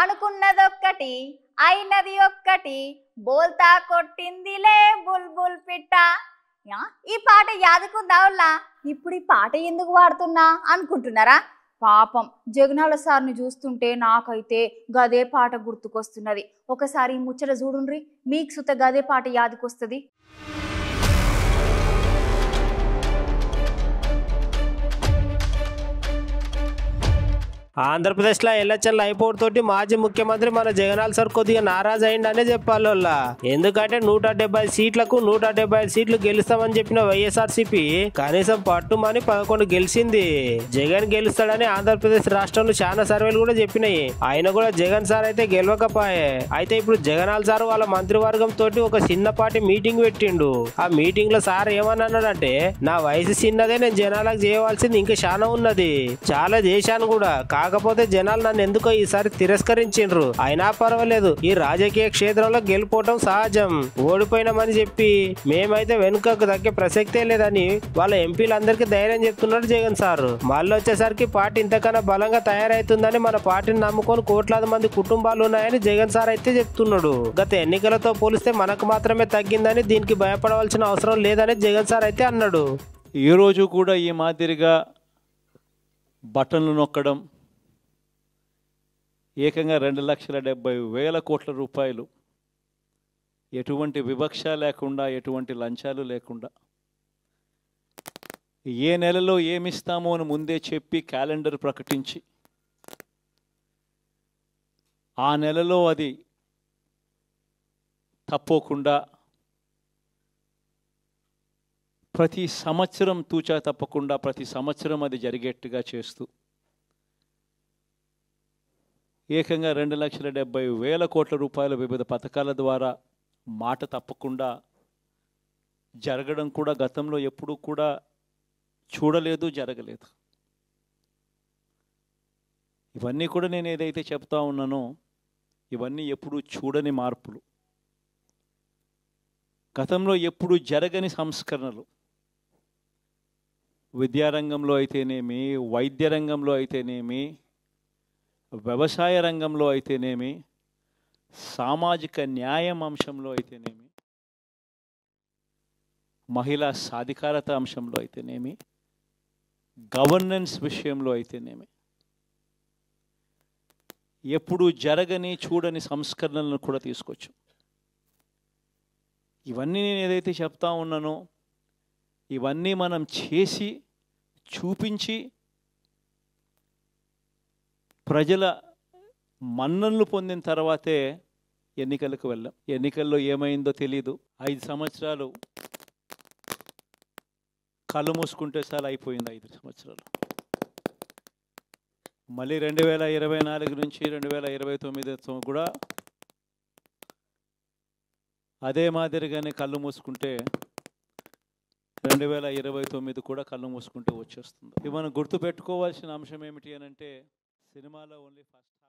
అనుకున్నదొక్కటి అయినది ఒక్కటి బోల్తా కొట్టిందిలే బుల్బుల్ పిట్ట. ఈ పాట యాదుకుందావులా ఇప్పుడు ఈ పాట ఎందుకు వాడుతున్నా అనుకుంటున్నారా? పాపం జగనాల సార్ని చూస్తుంటే నాకైతే గదే పాట గుర్తుకొస్తున్నది. ఒకసారి ముచ్చట చూడుండ్రి, మీకు సుత గదే పాట యాదుకొస్తుంది. ఆంధ్రప్రదేశ్లో ఎలక్షన్లు అయిపోవడంతో మాజీ ముఖ్యమంత్రి మన జగనాల్ సార్ కొద్దిగా నారాజు అయిందనే చెప్పాలి వాళ్ళ. ఎందుకంటే 170 సీట్లకు 175 సీట్లు గెలుస్తామని చెప్పిన వైఎస్ఆర్సీపీ కనీసం పట్టుమని 11 గెలిచింది. జగన్ గెలుస్తాడని ఆంధ్రప్రదేశ్ రాష్ట్రంలో చాలా సర్వేలు కూడా చెప్పినాయి. ఆయన కూడా జగన్ సార్ అయితే గెలవకపోయే. అయితే ఇప్పుడు జగనాల్ సార్ వాళ్ళ మంత్రివర్గం తోటి ఒక చిన్నపాటి మీటింగ్ పెట్టిండు. ఆ మీటింగ్ లో సార్ ఏమన్నాడంటే, నా వయసు చిన్నదే, నేను జనాలకు చేయవలసింది ఇంకా చాలా ఉన్నది, చాలా చేశాను కూడా, కాకపోతే జనాలు నన్ను ఎందుకో ఈసారి తిరస్కరించిండ్రు, అయినా పర్వాలేదు, ఈ రాజకీయ క్షేత్రంలో గెలిపోవటం సహజం, ఓడిపోయినామని చెప్పి మేమైతే వెనుకకు తగ్గే ప్రసక్తే లేదని వాళ్ళ ఎంపీలందరికీ ధైర్యం చెప్తున్నాడు జగన్ సార్. మళ్ళీ వచ్చేసరికి పార్టీ ఇంతకన్నా బలంగా తయారైతుందని, మన పార్టీని నమ్ముకొని కోట్లాది మంది కుటుంబాలు ఉన్నాయని జగన్ సార్ అయితే చెప్తున్నాడు. గత ఎన్నికలతో పోలిస్తే మనకు మాత్రమే తగ్గిందని, దీనికి భయపడవలసిన అవసరం లేదని జగన్ సార్ అయితే అన్నాడు. ఈ రోజు కూడా ఈ మాదిరిగా బటన్లు నొక్కడం, ఏకంగా 2,70,000 కోట్ల రూపాయలు ఎటువంటి వివక్ష లేకుండా, ఎటువంటి లంచాలు లేకుండా, ఏ నెలలో ఏమిస్తామో అని ముందే చెప్పి క్యాలెండర్ ప్రకటించి ఆ నెలలో అది తప్పకుండా ప్రతి సంవత్సరం తూచా తప్పకుండా ప్రతి సంవత్సరం అది జరిగేట్టుగా చేస్తూ ఏకంగా 2,70,000 కోట్ల రూపాయల వివిధ పథకాల ద్వారా మాట తప్పకుండా జరగడం కూడా గతంలో ఎప్పుడూ కూడా చూడలేదు, జరగలేదు. ఇవన్నీ కూడా నేను ఏదైతే చెప్తా ఉన్నానో ఇవన్నీ ఎప్పుడూ చూడని మార్పులు, గతంలో ఎప్పుడూ జరగని సంస్కరణలు. విద్యారంగంలో అయితేనేమి, వైద్య రంగంలో అయితేనేమి, వ్యవసాయ రంగంలో అయితేనేమి, సామాజిక న్యాయం అంశంలో అయితేనేమి, మహిళా సాధికారత అంశంలో అయితేనేమి, గవర్నెన్స్ విషయంలో అయితేనేమి, ఎప్పుడూ జరగని చూడని సంస్కరణలను కూడా తీసుకొచ్చు. ఇవన్నీ నేను ఏదైతే చెప్తా ఉన్నానో ఇవన్నీ మనం చేసి చూపించి ప్రజల మన్ననలు పొందిన తర్వాతే ఎన్నికలకు వెళ్ళాం. ఎన్నికల్లో ఏమైందో తెలీదు. 5 సంవత్సరాలు కళ్ళు మూసుకుంటే సార్ అయిపోయింది. 5 సంవత్సరాలు మళ్ళీ 2024 నుంచి 2029 కూడా అదే మాదిరిగానే కళ్ళు మూసుకుంటే 2029 కూడా కళ్ళు మూసుకుంటే వచ్చేస్తుంది. ఇవి మనం గుర్తుపెట్టుకోవాల్సిన అంశం ఏమిటి అని అంటే, సినిమాలో ఓన్లీ ఫస్ట్